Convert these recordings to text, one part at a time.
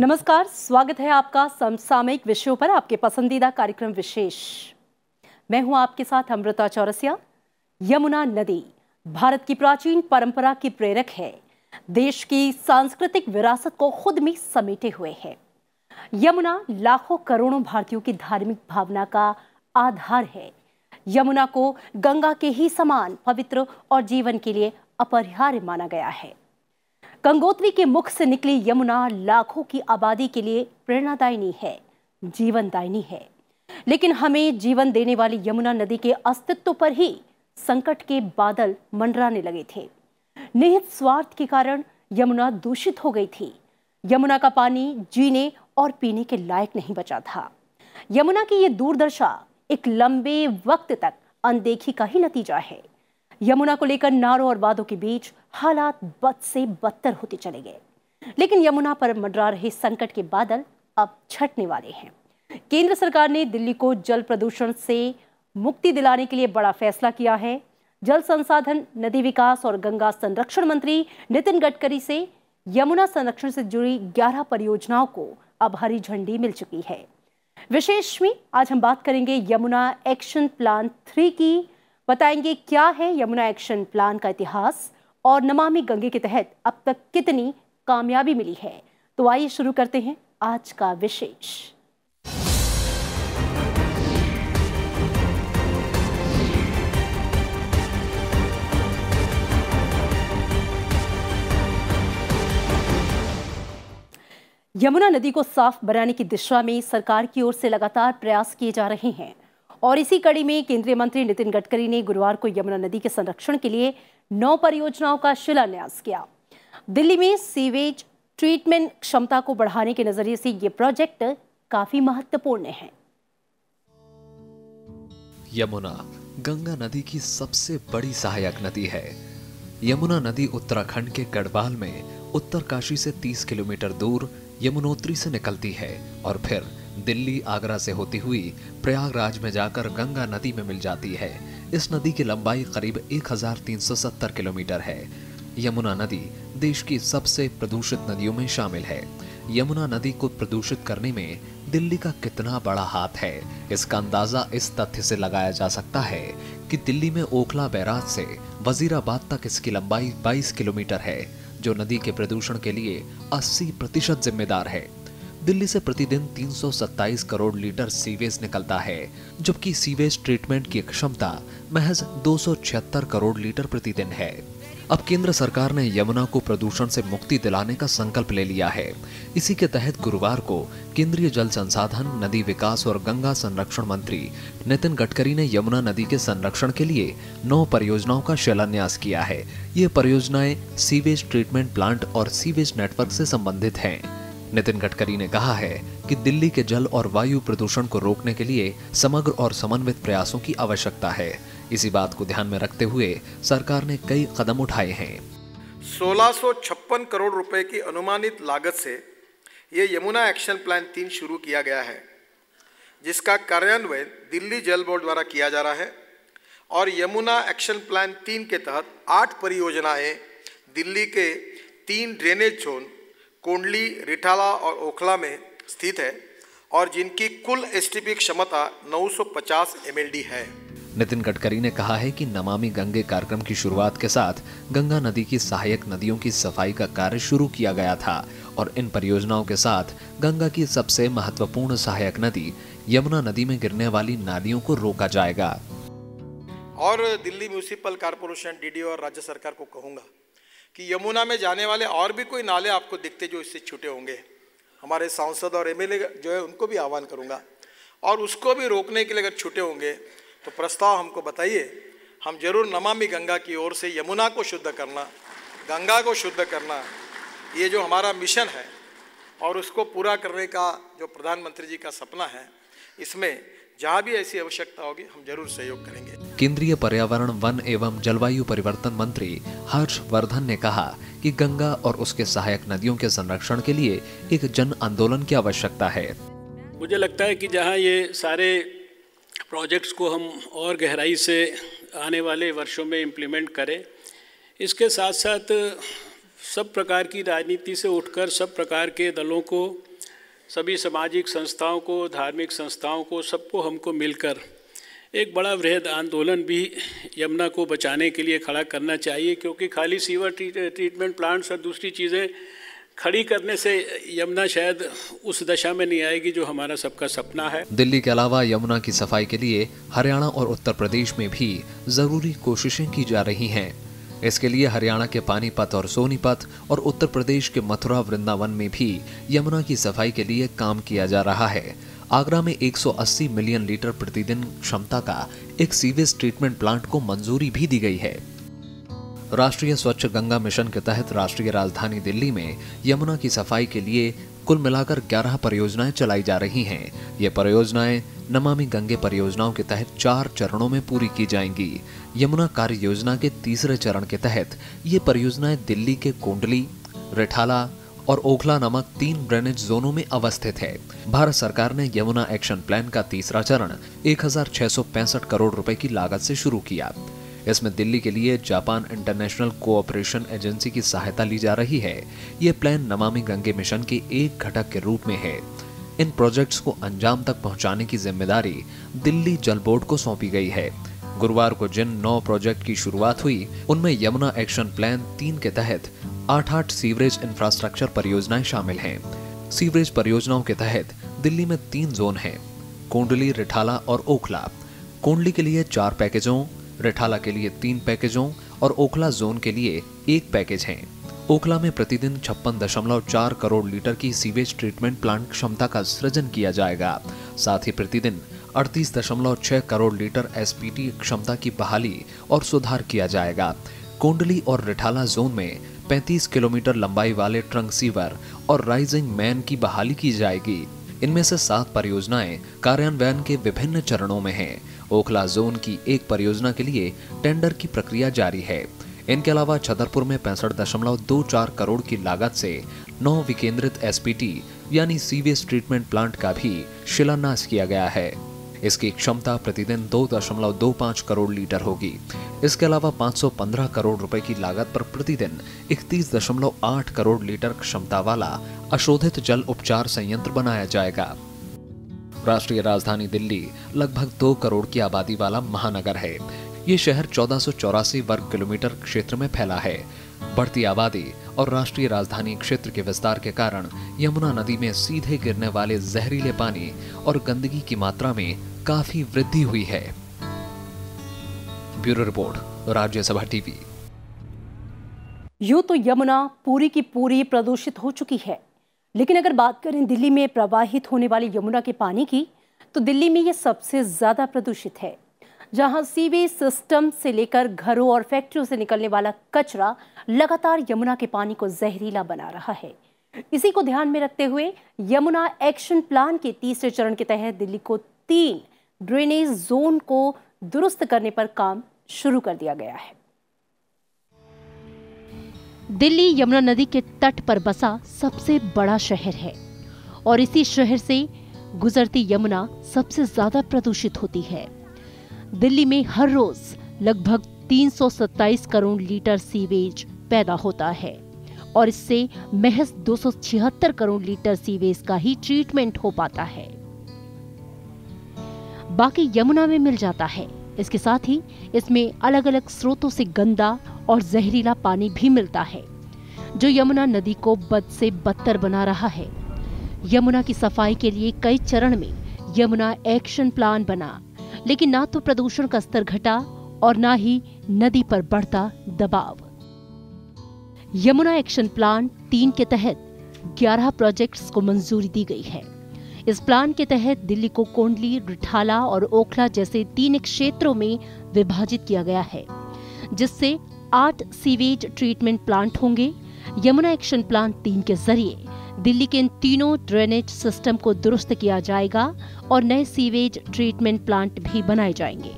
नमस्कार, स्वागत है आपका समसामयिक विषयों पर आपके पसंदीदा कार्यक्रम विशेष। मैं हूं आपके साथ अमृता चौरसिया। यमुना नदी भारत की प्राचीन परंपरा की प्रेरक है, देश की सांस्कृतिक विरासत को खुद में समेटे हुए है। यमुना लाखों करोड़ों भारतीयों की धार्मिक भावना का आधार है। यमुना को गंगा के ही समान पवित्र और जीवन के लिए अपरिहार्य माना गया है। गंगोत्री के मुख से निकली यमुना लाखों की आबादी के लिए प्रेरणादायिनी है, जीवनदायिनी है। लेकिन हमें जीवन देने वाली यमुना नदी के अस्तित्व पर ही संकट के बादल मंडराने लगे थे। निहित स्वार्थ के कारण यमुना दूषित हो गई थी। यमुना का पानी जीने और पीने के लायक नहीं बचा था। यमुना की ये दुर्दशा एक लंबे वक्त तक अनदेखी का ही नतीजा है। यमुना को लेकर नारों और वादों के बीच हालात बद से बदतर होते चले गए। लेकिन यमुना पर मंडरा रहे संकट के बादल अब छटने वाले हैं। केंद्र सरकार ने दिल्ली को जल प्रदूषण से मुक्ति दिलाने के लिए बड़ा फैसला किया है। जल संसाधन, नदी विकास और गंगा संरक्षण मंत्री नितिन गडकरी से यमुना संरक्षण से जुड़ी 11 परियोजनाओं को अब हरी झंडी मिल चुकी है। विशेष में आज हम बात करेंगे यमुना एक्शन प्लान 3 की। बताएंगे क्या है यमुना एक्शन प्लान का इतिहास और नमामि गंगे के तहत अब तक कितनी कामयाबी मिली है। तो आइए शुरू करते हैं आज का विशेष। यमुना नदी को साफ बनाने की दिशा में सरकार की ओर से लगातार प्रयास किए जा रहे हैं और इसी कड़ी में केंद्रीय मंत्री नितिन गडकरी ने गुरुवार को यमुना नदी के संरक्षण के लिए 9 परियोजनाओं का शिलान्यास किया। दिल्ली में सीवेज ट्रीटमेंट क्षमता को बढ़ाने के नजरिए से ये प्रोजेक्ट काफी महत्वपूर्ण है। यमुना गंगा नदी की सबसे बड़ी सहायक नदी है। यमुना नदी उत्तराखंड के गढ़वाल में उत्तरकाशी से 30 किलोमीटर दूर यमुनोत्री से निकलती है और फिर दिल्ली आगरा से होती हुई प्रयागराज में जाकर गंगा नदी में मिल जाती है। इस नदी की लंबाई करीब 1370 किलोमीटर है। यमुना नदी देश की सबसे प्रदूषित नदियों में शामिल है। यमुना नदी को प्रदूषित करने में दिल्ली का कितना बड़ा हाथ है, इसका अंदाजा इस तथ्य से लगाया जा सकता है कि दिल्ली में ओखला बैराज से वजीराबाद तक इसकी लंबाई 22 किलोमीटर है, जो नदी के प्रदूषण के लिए 80% जिम्मेदार है। दिल्ली से प्रतिदिन 327 करोड़ लीटर सीवेज निकलता है, जबकि सीवेज ट्रीटमेंट की क्षमता महज 276 करोड़ लीटर प्रतिदिन है। अब केंद्र सरकार ने यमुना को प्रदूषण से मुक्ति दिलाने का संकल्प ले लिया है। इसी के तहत गुरुवार को केंद्रीय जल संसाधन, नदी विकास और गंगा संरक्षण मंत्री नितिन गडकरी ने यमुना नदी के संरक्षण के लिए 9 परियोजनाओं का शिलान्यास किया है। ये परियोजनाएं सीवेज ट्रीटमेंट प्लांट और सीवेज नेटवर्क से संबंधित हैं। नितिन गडकरी ने कहा है कि दिल्ली के जल और वायु प्रदूषण को रोकने के लिए समग्र और समन्वित प्रयासों की आवश्यकता है। इसी बात को ध्यान में रखते हुए सरकार ने कई कदम उठाए हैं। 1656 करोड़ रुपए की अनुमानित लागत से ये यमुना एक्शन प्लान 3 शुरू किया गया है, जिसका कार्यान्वयन दिल्ली जल बोर्ड द्वारा किया जा रहा है। और यमुना एक्शन प्लान 3 के तहत 8 परियोजनाएं दिल्ली के 3 ड्रेनेज जोन कोंडली, रिठाला और ओखला में स्थित है और जिनकी कुल एसटीपी क्षमता 950 एमएलडी है। नितिन गडकरी ने कहा है कि नमामि गंगे कार्यक्रम की शुरुआत के साथ गंगा नदी की सहायक नदियों की सफाई का कार्य शुरू किया गया था और इन परियोजनाओं के साथ गंगा की सबसे महत्वपूर्ण सहायक नदी यमुना नदी में गिरने वाली नालियों को रोका जाएगा। और दिल्ली म्यूनिसिपल कॉर्पोरेशन, डीडी और राज्य सरकार को कहूँगा कि यमुना में जाने वाले और भी कोई नाले आपको दिखते जो इससे छूटे होंगे, हमारे सांसद और एमएलए जो है उनको भी आह्वान करूँगा और उसको भी रोकने के लिए अगर छूटे होंगे तो प्रस्ताव हमको बताइए। हम जरूर नमामि गंगा की ओर से यमुना को शुद्ध करना, गंगा को शुद्ध करना, ये जो हमारा मिशन है और उसको पूरा करने का जो प्रधानमंत्री जी का सपना है, इसमें जहाँ भी ऐसी आवश्यकता होगी हम जरूर सहयोग करेंगे। केंद्रीय पर्यावरण, वन एवं जलवायु परिवर्तन मंत्री हर्षवर्धन ने कहा कि गंगा और उसके सहायक नदियों के संरक्षण के लिए एक जन आंदोलन की आवश्यकता है। मुझे लगता है कि जहाँ ये सारे प्रोजेक्ट्स को हम और गहराई से आने वाले वर्षों में इम्प्लीमेंट करें, इसके साथ साथ सब प्रकार की राजनीति से उठकर सब प्रकार के दलों को सभी सामाजिक संस्थाओं को, धार्मिक संस्थाओं को, सबको हमको मिलकर एक बड़ा वृहद आंदोलन भी यमुना को बचाने के लिए खड़ा करना चाहिए, क्योंकि खाली सीवर ट्रीटमेंट प्लांट्स और दूसरी चीज़ें खड़ी करने से यमुना शायद उस दशा में नहीं आएगी जो हमारा सबका सपना है। दिल्ली के अलावा यमुना की सफाई के लिए हरियाणा और उत्तर प्रदेश में भी जरूरी कोशिशें की जा रही हैं। इसके लिए हरियाणा के पानीपत और सोनीपत और उत्तर प्रदेश के मथुरा वृंदावन में भी यमुना की सफाई के लिए काम किया जा रहा है। आगरा में 180 मिलियन लीटर प्रतिदिन क्षमता का एक सीवेज ट्रीटमेंट प्लांट को मंजूरी भी दी गई है। राष्ट्रीय स्वच्छ गंगा मिशन के तहत राष्ट्रीय राजधानी दिल्ली में यमुना की सफाई के लिए कुल मिलाकर 11 परियोजनाएं चलाई जा रही हैं। ये परियोजनाएं नमामि गंगे परियोजनाओं के तहत 4 चरणों में पूरी की जाएंगी। यमुना कार्य योजना के तीसरे चरण के तहत ये परियोजनाएं दिल्ली के कोंडली, रिठाला और ओखला नामक 3 ड्रेनेज जोनों में अवस्थित है। भारत सरकार ने यमुना एक्शन प्लान का तीसरा चरण 1665 करोड़ रुपए की लागत से शुरू किया। इसमें दिल्ली के लिए जापान इंटरनेशनल कोऑपरेशन एजेंसी की सहायता ली जा रही है। ये प्लान नमामि गंगे मिशन के एक घटक के रूप में है। इन प्रोजेक्ट्स को अंजाम तक पहुंचाने की जिम्मेदारी दिल्ली जल बोर्ड को सौंपी गई है। गुरुवार को जिन 9 प्रोजेक्ट की शुरुआत हुई उनमें यमुना एक्शन प्लान 3 के तहत 8 सीवरेज इंफ्रास्ट्रक्चर परियोजनाएं शामिल हैं। सीवरेज परियोजनाओं के तहत दिल्ली में 3 जोन हैं, कोंडली, रिठाला और ओखला। कोंडली के लिए 4 पैकेजों, रिठाला के लिए 3 पैकेजों और ओखला जोन के लिए 1 पैकेज है। ओखला में प्रतिदिन 56.4 करोड़ लीटर की सीवेज ट्रीटमेंट प्लांट क्षमता का सृजन किया जाएगा। साथ ही प्रतिदिन 38.6 करोड़ लीटर एसपीटी क्षमता की बहाली और सुधार किया जाएगा। कोंडली और रिठाला जोन में 35 किलोमीटर लंबाई वाले ट्रंक सीवर और राइजिंग मैन की बहाली की जाएगी। इनमें से 7 परियोजनाएं कार्यान्वयन के विभिन्न चरणों में हैं। ओखला जोन की एक परियोजना के लिए टेंडर की प्रक्रिया जारी है। इनके अलावा छतरपुर में 65.24 करोड़ की लागत से 9 विकेंद्रित एसपीटी यानी सीवेज ट्रीटमेंट प्लांट का भी शिलान्यास किया गया है। इसकी क्षमता प्रतिदिन 2.25 करोड़ लीटर होगी। इसके अलावा 515 करोड़ रुपए की लागत पर प्रतिदिन 31.8 करोड़ लीटर क्षमता वाला अशोधित जल उपचार संयंत्र बनाया जाएगा। राष्ट्रीय राजधानी दिल्ली लगभग 2 करोड़ की आबादी वाला महानगर है। ये शहर 1484 वर्ग किलोमीटर क्षेत्र में फैला है। बढ़ती आबादी और राष्ट्रीय राजधानी क्षेत्र के विस्तार के कारण यमुना नदी में सीधे गिरने वाले जहरीले पानी और गंदगी की मात्रा में काफी वृद्धि हुई है। Bureau report, Rajya Sabha TV. यूं तो यमुना पूरी की पूरी प्रदूषित हो चुकी है, लेकिन अगर बात करें दिल्ली में प्रवाहित होने वाली यमुना के पानी की, तो दिल्ली में ये सबसे ज्यादा प्रदूषित है। जहां सीवेज सिस्टम से लेकर घरों और फैक्ट्रियों से निकलने वाला कचरा लगातार यमुना के पानी को जहरीला बना रहा है। इसी को ध्यान में रखते हुए यमुना एक्शन प्लान के तीसरे चरण के तहत दिल्ली को 3 ड्रेनेज जोन को दुरुस्त करने पर काम शुरू कर दिया गया है। दिल्ली यमुना नदी के तट पर बसा सबसे बड़ा शहर है और इसी शहर से गुजरती यमुना सबसे ज्यादा प्रदूषित होती है। दिल्ली में हर रोज लगभग 327 करोड़ लीटर सीवेज पैदा होता है और इससे महज 276 करोड़ लीटर सीवेज का ही ट्रीटमेंट हो पाता है। बाकी यमुना में मिल जाता है। इसके साथ ही इसमें अलग अलग स्रोतों से गंदा और जहरीला पानी भी मिलता है, जो यमुना नदी को बद से बदतर बना रहा है। यमुना की सफाई के लिए कई चरण में यमुना एक्शन प्लान बना, लेकिन ना तो प्रदूषण का स्तर घटा और ना ही नदी पर बढ़ता दबाव। यमुना एक्शन प्लान 3 के तहत 11 प्रोजेक्ट्स को मंजूरी दी गई है। इस प्लान के तहत दिल्ली को कोंडली, रिठाला और ओखला जैसे 3 क्षेत्रों में विभाजित किया गया है, जिससे 8 सीवेज ट्रीटमेंट प्लांट होंगे। यमुना एक्शन प्लान 3 के जरिए दिल्ली के इन तीनों ड्रेनेज सिस्टम को दुरुस्त किया जाएगा और नए सीवेज ट्रीटमेंट प्लांट भी बनाए जाएंगे,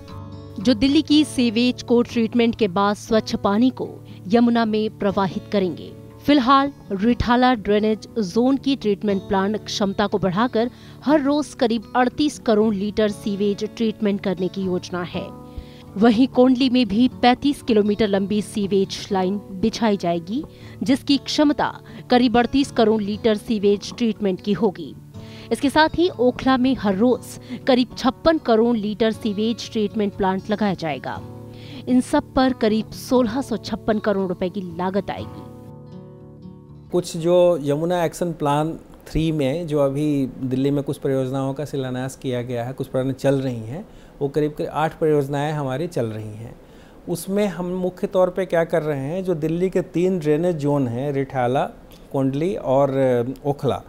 जो दिल्ली की सीवेज को ट्रीटमेंट के बाद स्वच्छ पानी को यमुना में प्रवाहित करेंगे। फिलहाल रिठाला ड्रेनेज जोन की ट्रीटमेंट प्लांट क्षमता को बढ़ाकर हर रोज करीब 38 करोड़ लीटर सीवेज ट्रीटमेंट करने की योजना है। वहीं कोंडली में भी 35 किलोमीटर लंबी सीवेज लाइन बिछाई जाएगी, जिसकी क्षमता करीब 38 करोड़ लीटर सीवेज ट्रीटमेंट की होगी। इसके साथ ही ओखला में हर रोज करीब 56 crore litre sewage treatment plant लगाया जाएगा। इन सब पर करीब 1656 करोड़ रुपए की लागत आएगी। कुछ जो यमुना एक्शन प्लान 3 में जो अभी दिल्ली में कुछ परियोजनाओं का शिलान्यास किया गया है, कुछ परियोजनाएं चल रही हैं, वो करीब 8 परियोजनाएं हमारी चल रही हैं। उसमें हम मुख्य तौर पे क्या कर रहे हैं, जो दिल्ली के 3 ड्रेनेज जोन हैं, रिठाला, कोंडली और ओखला,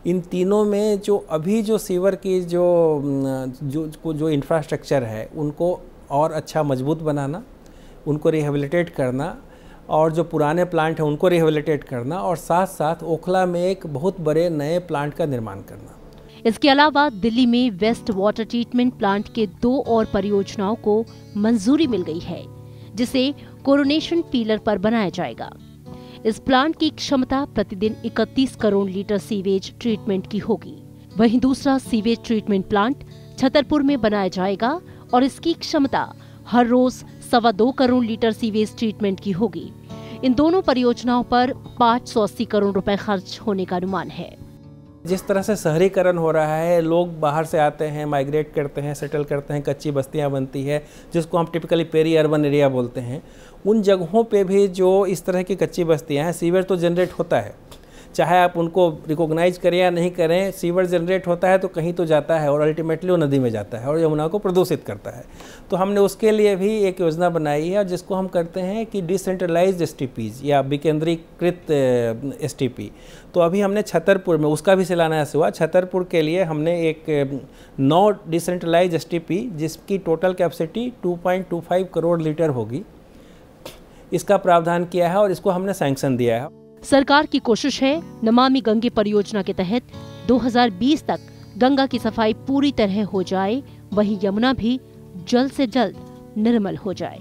इन तीनों में जो अभी जो सीवर की जो इंफ्रास्ट्रक्चर है उनको और अच्छा मजबूत बनाना, उनको रिहेबिलिटेट करना, और जो पुराने प्लांट हैं उनको रिहेबिलिटेट करना, और साथ साथ ओखला में एक बहुत बड़े नए प्लांट का निर्माण करना। इसके अलावा दिल्ली में वेस्ट वाटर ट्रीटमेंट प्लांट के 2 और परियोजनाओं को मंजूरी मिल गई है, जिसे कोरोनेशन पीलर पर बनाया जाएगा। इस प्लांट की क्षमता प्रतिदिन 31 करोड़ लीटर सीवेज ट्रीटमेंट की होगी। वहीं दूसरा सीवेज ट्रीटमेंट प्लांट छतरपुर में बनाया जाएगा और इसकी क्षमता हर रोज 2.25 करोड़ लीटर सीवेज ट्रीटमेंट की होगी। इन दोनों परियोजनाओं पर 580 करोड़ रुपए खर्च होने का अनुमान है। जिस तरह से शहरीकरण हो रहा है, लोग बाहर से आते हैं, माइग्रेट करते हैं, सेटल करते हैं, कच्ची बस्तियां बनती है, जिसको हम टिपिकली पेरी अर्बन एरिया बोलते हैं, उन जगहों पे भी जो इस तरह की कच्ची बस्तियां हैं, सीवर तो जनरेट होता है, चाहे आप उनको रिकॉग्नाइज करें या नहीं करें, सीवर जनरेट होता है तो कहीं तो जाता है और अल्टीमेटली वो नदी में जाता है और यमुना को प्रदूषित करता है। तो हमने उसके लिए भी एक योजना बनाई है, जिसको हम करते हैं कि डिसेंट्रलाइज्ड एसटीपीज या विकेंद्रीकृत एसटीपी। तो अभी हमने छतरपुर में उसका भी शिलान्यास हुआ। छतरपुर के लिए हमने एक 9 डिसेंट्रलाइज्ड एसटीपी, जिसकी टोटल कैपेसिटी 2.25 करोड़ लीटर होगी, इसका प्रावधान किया है और इसको हमने सैंक्शन दिया है। सरकार की कोशिश है नमामि गंगे परियोजना के तहत 2020 तक गंगा की सफाई पूरी तरह हो जाए, वहीं यमुना भी जल्द से जल्द निर्मल हो जाए।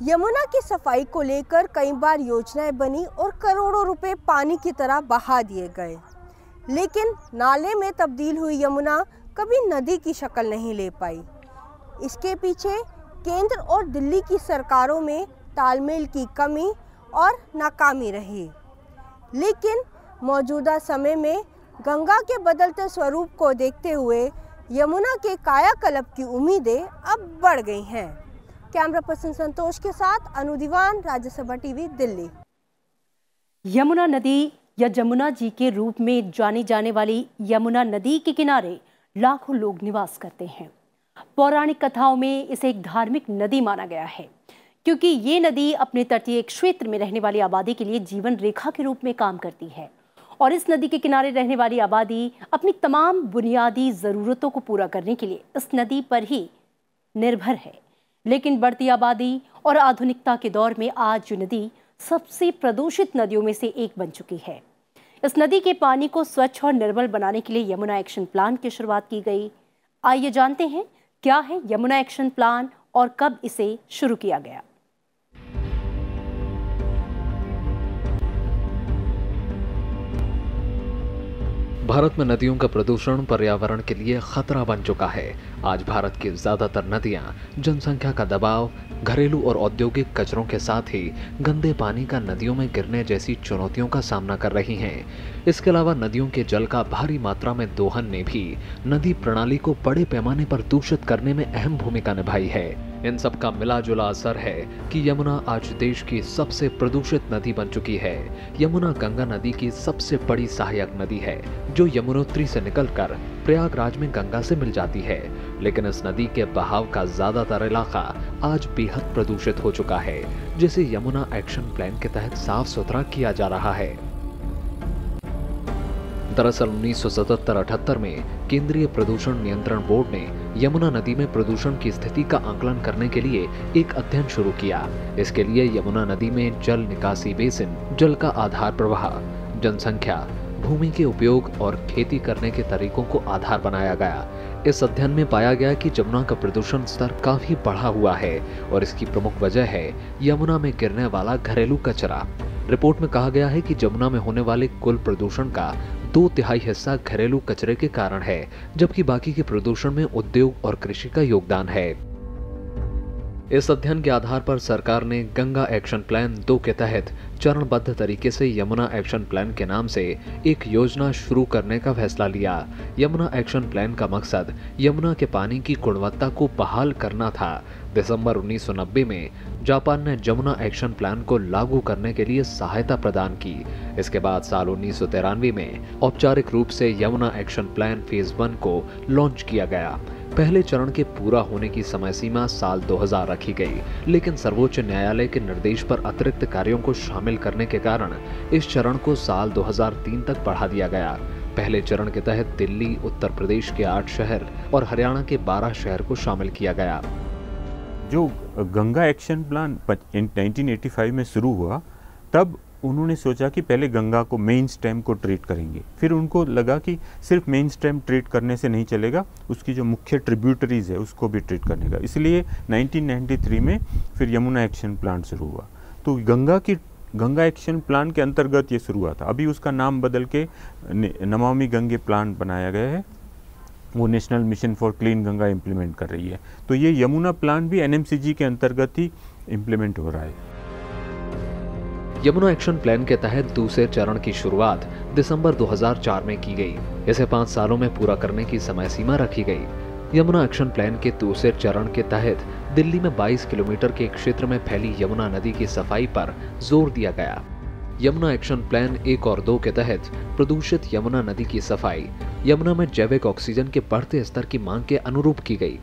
यमुना की सफाई को लेकर कई बार योजनाएं बनी और करोड़ों रुपए पानी की तरह बहा दिए गए, लेकिन नाले में तब्दील हुई यमुना कभी नदी की शक्ल नहीं ले पाई। इसके पीछे केंद्र और दिल्ली की सरकारों में तालमेल की कमी और नाकामी रही। लेकिन मौजूदा समय में गंगा के बदलते स्वरूप को देखते हुए यमुना के कायाकल्प की उम्मीदें अब बढ़ गई हैं। कैमरा पर्सन संतोष के साथ अनु दीवान, राज्यसभा टीवी, दिल्ली। यमुना नदी या जमुना जी के रूप में जानी जाने वाली यमुना नदी के किनारे लाखों लोग निवास करते हैं। पौराणिक कथाओं में इसे एक धार्मिक नदी माना गया है, क्योंकि ये नदी अपने तटीय क्षेत्र में रहने वाली आबादी के लिए जीवन रेखा के रूप में काम करती है और इस नदी के किनारे रहने वाली आबादी अपनी तमाम बुनियादी ज़रूरतों को पूरा करने के लिए इस नदी पर ही निर्भर है। लेकिन बढ़ती आबादी और आधुनिकता के दौर में आज जो नदी सबसे प्रदूषित नदियों में से एक बन चुकी है। इस नदी के पानी को स्वच्छ और निर्मल बनाने के लिए यमुना एक्शन प्लान की शुरुआत की गई। आइए जानते हैं क्या है यमुना एक्शन प्लान और कब इसे शुरू किया गया। भारत में नदियों का प्रदूषण पर्यावरण के लिए खतरा बन चुका है। आज भारत की ज्यादातर नदियां जनसंख्या का दबाव, घरेलू और औद्योगिक कचरों के साथ ही गंदे पानी का नदियों में गिरने जैसी चुनौतियों का सामना कर रही हैं। इसके अलावा नदियों के जल का भारी मात्रा में दोहन ने भी नदी प्रणाली को बड़े पैमाने पर दूषित करने में अहम भूमिका निभाई है। इन सब का मिला जुला असर है कि यमुना आज देश की सबसे प्रदूषित नदी बन चुकी है। यमुना गंगा नदी की सबसे बड़ी सहायक नदी है, जो यमुनोत्री से निकलकर प्रयागराज में गंगा से मिल जाती है। लेकिन इस नदी के बहाव का ज्यादातर इलाका आज बेहद प्रदूषित हो चुका है, जिसे यमुना एक्शन प्लान के तहत साफ सुथरा किया जा रहा है। दरअसल 1977-78 में केंद्रीय प्रदूषण नियंत्रण बोर्ड ने यमुना नदी में प्रदूषण की स्थिति का आकलन करने के लिए एक अध्ययन शुरू किया। इसके लिए यमुना नदी में जल निकासी बेसिन, जल का आधार प्रवाह, जनसंख्या, भूमि के उपयोग और खेती करने के तरीकों को आधार बनाया गया। इस अध्ययन में पाया गया कि जमुना का प्रदूषण स्तर काफी बढ़ा हुआ है और इसकी प्रमुख वजह है यमुना में गिरने वाला घरेलू कचरा। रिपोर्ट में कहा गया है कि जमुना में होने वाले कुल प्रदूषण का 2/3 हिस्सा घरेलू कचरे के कारण है, जबकि बाकी के प्रदूषण में उद्योग और कृषि का योगदान है। इस अध्ययन के आधार पर सरकार ने गंगा एक्शन प्लान 2 के तहत चरणबद्ध तरीके से यमुना एक्शन प्लान के नाम से एक योजना शुरू करने का फैसला लिया। यमुना एक्शन प्लान का मकसद यमुना के पानी की गुणवत्ता को बहाल करना था। दिसंबर 1990 में जापान ने यमुना एक्शन प्लान को लागू करने के लिए सहायता प्रदान की। इसके बाद साल 1993 में औपचारिक रूप से यमुना एक्शन प्लान फेज 1 को लॉन्च किया गया। पहले चरण के पूरा होने की समय सीमा साल 2000 रखी गई, लेकिन सर्वोच्च न्यायालय के निर्देश पर अतिरिक्त कार्यों को शामिल करने के कारण इस चरण को साल 2003 तक बढ़ा दिया गया। पहले चरण के तहत दिल्ली, उत्तर प्रदेश के 8 शहर और हरियाणा के 12 शहर को शामिल किया गया। जो गंगा एक्शन प्लान 1985 में शुरू हुआ, तब उन्होंने सोचा कि पहले गंगा को मेन स्ट्रीम को ट्रीट करेंगे। फिर उनको लगा कि सिर्फ मेन स्ट्रीम ट्रीट करने से नहीं चलेगा, उसकी जो मुख्य ट्रिब्यूटरीज है उसको भी ट्रीट करने का। इसलिए 1993 में फिर यमुना एक्शन प्लान शुरू हुआ। तो गंगा एक्शन प्लान के अंतर्गत ये शुरू हुआ था। अभी उसका नाम बदल के नमामि गंगे प्लान बनाया गया है। वो national mission for clean Ganga implement कर रही है। तो ये यमुना प्लान भी NMCG के अंतर्गत ही इम्प्लीमेंट हो रहा है। यमुना एक्शन प्लान के तहत दूसरे चरण की शुरुआत दिसंबर 2004 में की गई। इसे 5 सालों में पूरा करने की समय सीमा रखी गई। यमुना एक्शन प्लान के दूसरे चरण के तहत दिल्ली में 22 किलोमीटर के क्षेत्र में फैली यमुना नदी की सफाई पर जोर दिया गया। यमुना एक्शन प्लान 1 और 2 के तहत प्रदूषित यमुना नदी की सफाई यमुना में जैविक ऑक्सीजन के बढ़ते स्तर की मांग के अनुरूप की गई।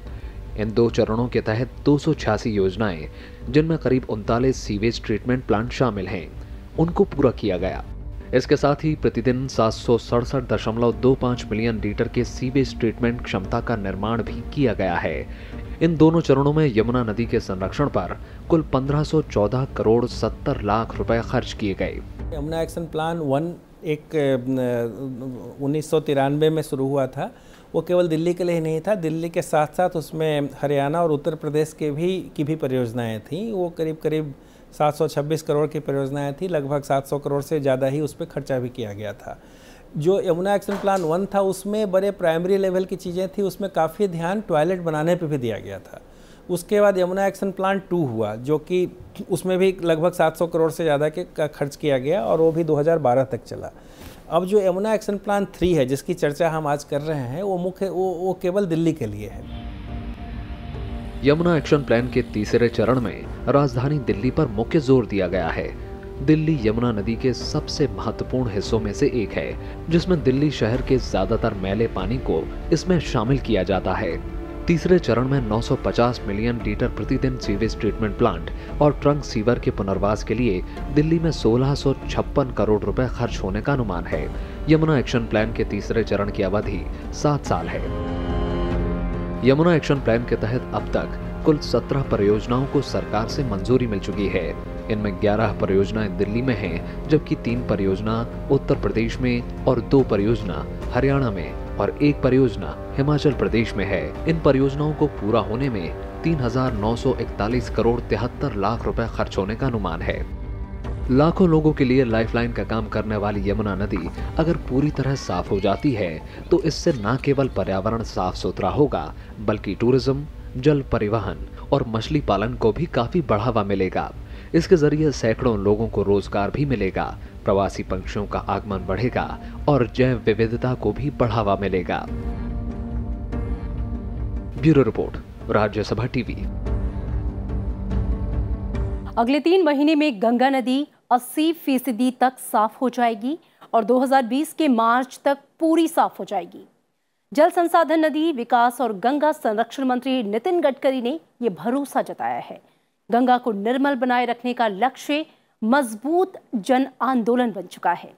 इन 2 चरणों के तहत 286 योजनाएं, जिनमें करीब 39 सीवेज ट्रीटमेंट प्लांट शामिल हैं, उनको पूरा किया गया। इसके साथ ही प्रतिदिन 767.25 मिलियन लीटर के सीवेज ट्रीटमेंट क्षमता का निर्माण भी किया गया है। इन दोनों चरणों में यमुना नदी के संरक्षण पर कुल 1514 करोड़ 70 लाख रुपए खर्च किए गए। यमुना एक्शन प्लान 1 एक 1993 में शुरू हुआ था। वो केवल दिल्ली के लिए ही नहीं था, दिल्ली के साथ साथ उसमें हरियाणा और उत्तर प्रदेश की भी परियोजनाएं थीं। वो करीब 726 करोड़ की परियोजनाएं थी। लगभग 700 करोड़ से ज़्यादा ही उस पर खर्चा भी किया गया था। जो यमुना एक्शन प्लान 1 था, उसमें बड़े प्राइमरी लेवल की चीज़ें थी। उसमें काफ़ी ध्यान टॉयलेट बनाने पे भी दिया गया था। उसके बाद यमुना एक्शन प्लान 2 हुआ, जो कि उसमें भी लगभग 700 करोड़ से ज़्यादा का खर्च किया गया और वो भी 2012 तक चला। अब जो यमुना एक्शन प्लान 3 है, जिसकी चर्चा हम आज कर रहे हैं, वो केवल दिल्ली के लिए है। यमुना एक्शन प्लान के तीसरे चरण में राजधानी दिल्ली पर मुख्य जोर दिया गया है। दिल्ली यमुना नदी के सबसे महत्वपूर्ण हिस्सों में से एक है, जिसमें दिल्ली शहर के ज्यादातर मैले पानी को इसमें शामिल किया जाता है। तीसरे चरण में 950 मिलियन लीटर प्रतिदिन सीवेज ट्रीटमेंट प्लांट और ट्रंक सीवर के पुनर्वास के लिए दिल्ली में 1656 करोड़ रुपए खर्च होने का अनुमान है। यमुना एक्शन प्लान के तीसरे चरण की अवधि 7 साल है। यमुना एक्शन प्लान के तहत अब तक कुल 17 परियोजनाओं को सरकार से मंजूरी मिल चुकी है। इनमें 11 परियोजनाएं दिल्ली में हैं, जबकि 3 परियोजना उत्तर प्रदेश में और 2 परियोजना हरियाणा में और 1 परियोजना हिमाचल प्रदेश में है। इन परियोजनाओं को पूरा होने में 3,941 करोड़ 73 लाख रुपए खर्च होने का अनुमान है। लाखों लोगों के लिए लाइफलाइन का काम करने वाली यमुना नदी अगर पूरी तरह साफ हो जाती है, तो इससे न केवल पर्यावरण साफ सुथरा होगा, बल्कि टूरिज्म, जल परिवहन और मछली पालन को भी काफी बढ़ावा मिलेगा। इसके जरिए सैकड़ों लोगों को रोजगार भी मिलेगा, प्रवासी पक्षियों का आगमन बढ़ेगा और जैव विविधता को भी बढ़ावा मिलेगा। Bureau report, Rajya Sabha TV. अगले 3 महीने में गंगा नदी 80% तक साफ हो जाएगी और 2020 के मार्च तक पूरी साफ हो जाएगी। जल संसाधन, नदी विकास और गंगा संरक्षण मंत्री नितिन गडकरी ने यह भरोसा जताया है। गंगा को निर्मल बनाए रखने का लक्ष्य मजबूत जन आंदोलन बन चुका है।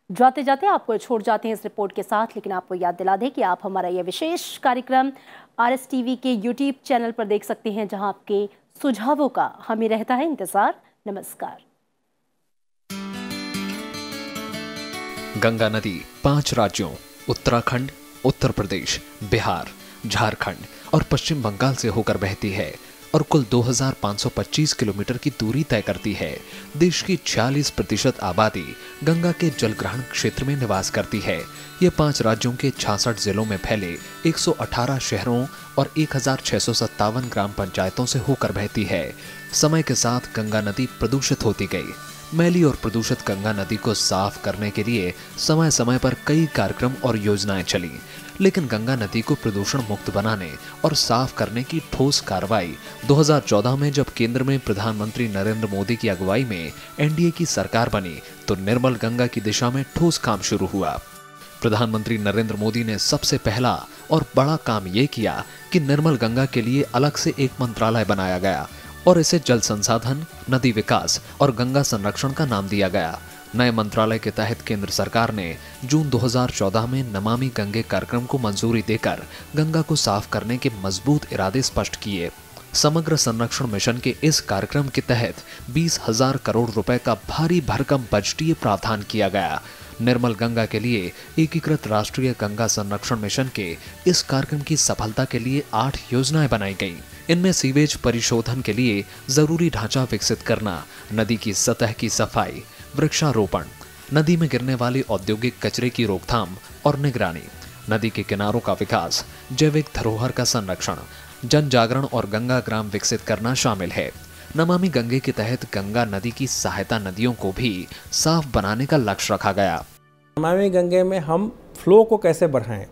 जाते जाते आपको छोड़ जाते हैं इस रिपोर्ट के साथ, लेकिन आपको याद दिला दें कि आप हमारा यह विशेष कार्यक्रम RSTV के YouTube चैनल पर देख सकते हैं, जहां आपके सुझावों का हमें रहता है इंतजार। नमस्कार। गंगा नदी 5 राज्यों उत्तराखंड, उत्तर प्रदेश, बिहार, झारखंड और पश्चिम बंगाल से होकर बहती है और कुल 2525 किलोमीटर की दूरी तय करती है। देश की 46% आबादी गंगा के जलग्रहण क्षेत्र में निवास करती है। ये 5 राज्यों के 66 जिलों में फैले 118 शहरों और 1657 ग्राम पंचायतों से होकर बहती है। समय के साथ गंगा नदी प्रदूषित होती गई। मैली और प्रदूषित गंगा नदी को साफ करने के लिए समय समय पर कई कार्यक्रम और योजनाएं चली, लेकिन गंगा नदी को प्रदूषण मुक्त बनाने और साफ करने की ठोस कार्रवाई 2014 में जब केंद्र में प्रधानमंत्री नरेंद्र मोदी की अगुवाई में एनडीए की सरकार बनी तो निर्मल गंगा की दिशा में ठोस काम शुरू हुआ। प्रधानमंत्री नरेंद्र मोदी ने सबसे पहला और बड़ा काम ये किया कि निर्मल गंगा के लिए अलग से एक मंत्रालय बनाया गया और इसे जल संसाधन, नदी विकास और गंगा संरक्षण का नाम दिया गया। नए मंत्रालय के तहत केंद्र सरकार ने जून 2014 में नमामि गंगे कार्यक्रम को मंजूरी देकर गंगा को साफ करने के मजबूत इरादे स्पष्ट किए। समग्र संरक्षण मिशन के इस कार्यक्रम के तहत 20,000 करोड़ रुपए का भारी भरकम बजटीय प्रावधान किया गया। निर्मल गंगा के लिए एकीकृत राष्ट्रीय गंगा संरक्षण मिशन के इस कार्यक्रम की सफलता के लिए 8 योजनाएं बनाई गईं। इनमें सीवेज परिशोधन के लिए जरूरी ढांचा विकसित करना, नदी की सतह की सफाई, वृक्षारोपण, नदी में गिरने वाले औद्योगिक कचरे की रोकथाम और निगरानी, नदी के किनारों का विकास, जैविक धरोहर का संरक्षण, जन जागरण और गंगा ग्राम विकसित करना शामिल है। नमामि गंगे के तहत गंगा नदी की सहायता नदियों को भी साफ बनाने का लक्ष्य रखा गया। नमामि गंगे में हम फ्लो को कैसे बढ़ाएं,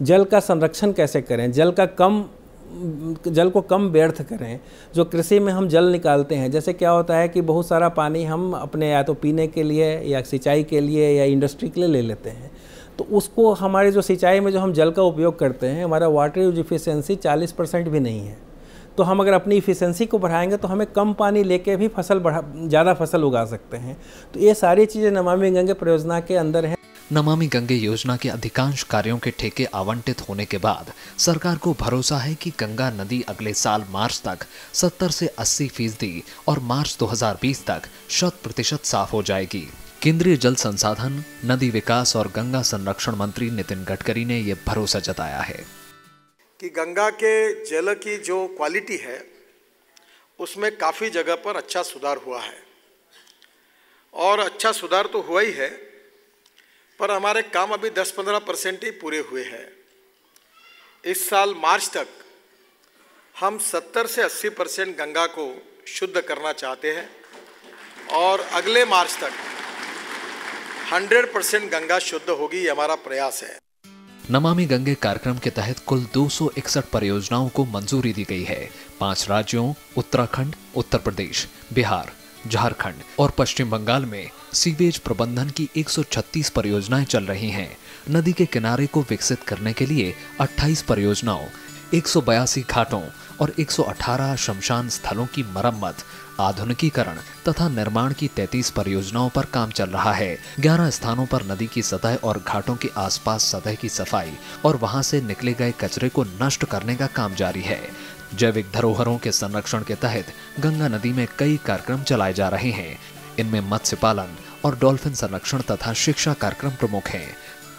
जल का संरक्षण कैसे करें, जल को कम व्यर्थ करें। जो कृषि में हम जल निकालते हैं, जैसे क्या होता है कि बहुत सारा पानी हम अपने या तो पीने के लिए या सिंचाई के लिए या इंडस्ट्री के लिए ले लेते हैं, तो उसको हमारे जो सिंचाई में जो हम जल का उपयोग करते हैं, हमारा वाटर यूज इफिशिएंसी 40% भी नहीं है। तो हम अगर अपनी इफिशिएंसी को बढ़ाएंगे तो हमें कम पानी लेके भी ज़्यादा फसल उगा सकते हैं। तो ये सारी चीज़ें नमामि गंगे परियोजना के अंदर हैं। नमामि गंगे योजना के अधिकांश कार्यों के ठेके आवंटित होने के बाद सरकार को भरोसा है कि गंगा नदी अगले साल मार्च तक 70 से 80% और मार्च 2020 तक 100% साफ हो जाएगी। केंद्रीय जल संसाधन, नदी विकास और गंगा संरक्षण मंत्री नितिन गडकरी ने यह भरोसा जताया है कि गंगा के जल की जो क्वालिटी है उसमें काफ़ी जगह पर अच्छा सुधार हुआ है, और अच्छा सुधार तो हुआ ही है, पर हमारे काम अभी 10-15% ही पूरे हुए हैं। इस साल मार्च तक हम 70 से 80% गंगा को शुद्ध करना चाहते हैं और अगले मार्च तक 100% गंगा शुद्ध होगी, ये हमारा प्रयास है। नमामि गंगे कार्यक्रम के तहत कुल 261 परियोजनाओं को मंजूरी दी गई है। 5 राज्यों उत्तराखंड, उत्तर प्रदेश, बिहार, झारखंड और पश्चिम बंगाल में सीवेज प्रबंधन की 136 परियोजनाएं चल रही हैं। नदी के किनारे को विकसित करने के लिए 28 परियोजनाओं, 182 घाटों और 118 शमशान स्थलों की मरम्मत, आधुनिकीकरण तथा निर्माण की 33 परियोजनाओं पर काम चल रहा है। 11 स्थानों पर नदी की सतह और घाटों के आसपास सतह की सफाई और वहां से निकले गए कचरे को नष्ट करने का काम जारी है। जैविक धरोहरों के संरक्षण के तहत गंगा नदी में कई कार्यक्रम चलाए जा रहे हैं। इनमें मत्स्य पालन और डॉल्फिन संरक्षण तथा शिक्षा कार्यक्रम प्रमुख हैं।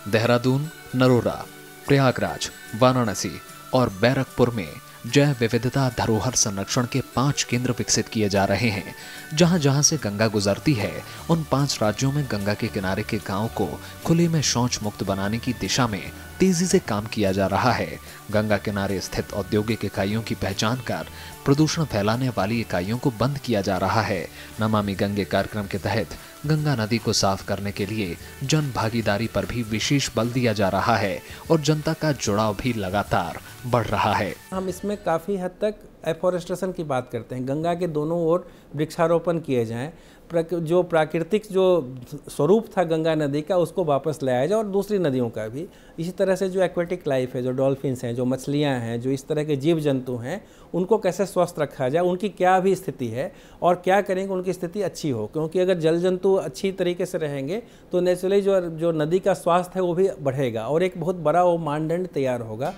देहरादून, नरोरा, प्रयागराज, वाराणसी और बैरकपुर में जैव विविधता धरोहर संरक्षण के 5 केंद्र विकसित किए जा रहे हैं। जहां जहां से गंगा गुजरती है उन 5 राज्यों में गंगा के किनारे के गांव को खुले में शौच मुक्त बनाने की दिशा में तेजी से काम किया जा रहा है। गंगा किनारे स्थित औद्योगिक इकाइयों की पहचान कर प्रदूषण फैलाने वाली इकाइयों को बंद किया जा रहा है। नमामि गंगे कार्यक्रम के तहत गंगा नदी को साफ करने के लिए जन भागीदारी पर भी विशेष बल दिया जा रहा है और जनता का जुड़ाव भी लगातार बढ़ रहा है। हम इसमें काफ़ी हद तक एफोरेस्टेशन की बात करते हैं। गंगा के दोनों ओर वृक्षारोपण किए जाएं, जो प्राकृतिक जो स्वरूप था गंगा नदी का उसको वापस लाया जाए और दूसरी नदियों का भी। इसी तरह से जो एक्वेटिक लाइफ है, जो डॉल्फिन्स हैं, जो मछलियां हैं, जो इस तरह के जीव जंतु हैं, उनको कैसे स्वस्थ रखा जाए, उनकी क्या भी स्थिति है और क्या करेंगे उनकी स्थिति अच्छी हो। क्योंकि अगर जल जंतु अच्छी तरीके से रहेंगे तो नेचुरली जो नदी का स्वास्थ्य है वो भी बढ़ेगा और एक बहुत बड़ा वो मानदंड तैयार होगा।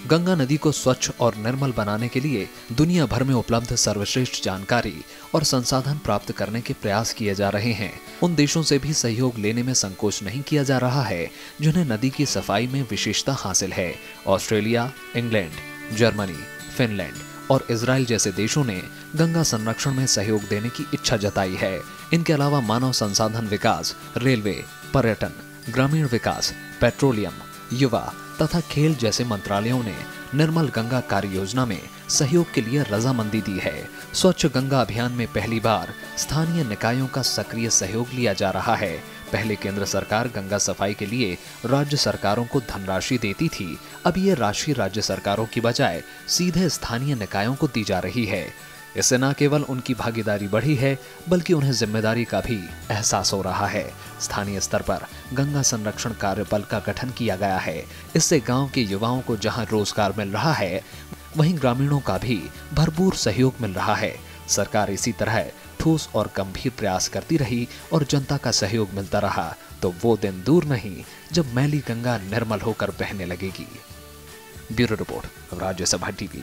गंगा नदी को स्वच्छ और निर्मल बनाने के लिए दुनिया भर में उपलब्ध सर्वश्रेष्ठ जानकारी और संसाधन प्राप्त करने के प्रयास किए जा रहे हैं। उन देशों से भी सहयोग लेने में संकोच नहीं किया जा रहा है जिन्हें नदी की सफाई में विशेषता हासिल है। ऑस्ट्रेलिया, इंग्लैंड, जर्मनी, फिनलैंड और इजराइल जैसे देशों ने गंगा संरक्षण में सहयोग देने की इच्छा जताई है। इनके अलावा मानव संसाधन विकास, रेलवे, पर्यटन, ग्रामीण विकास, पेट्रोलियम, युवा तथा खेल जैसे मंत्रालयों ने निर्मल गंगा कार्य योजना में सहयोग के लिए रजामंदी दी है। स्वच्छ गंगा अभियान में पहली बार स्थानीय निकायों का सक्रिय सहयोग लिया जा रहा है। पहले केंद्र सरकार गंगा सफाई के लिए राज्य सरकारों को धनराशि देती थी, अब ये राशि राज्य सरकारों की बजाय सीधे स्थानीय निकायों को दी जा रही है। इससे न केवल उनकी भागीदारी बढ़ी है, बल्कि उन्हें जिम्मेदारी का भी एहसास हो रहा है। स्थानीय स्तर पर गंगा संरक्षण कार्यबल का गठन किया गया है। इससे गांव के युवाओं को जहां रोजगार मिल रहा है, वहीं ग्रामीणों का भी भरपूर सहयोग मिल रहा है। सरकार इसी तरह ठोस और गंभीर प्रयास करती रही और जनता का सहयोग मिलता रहा तो वो दिन दूर नहीं जब मैली गंगा निर्मल होकर बहने लगेगी। Bureau report, Rajya Sabha TV.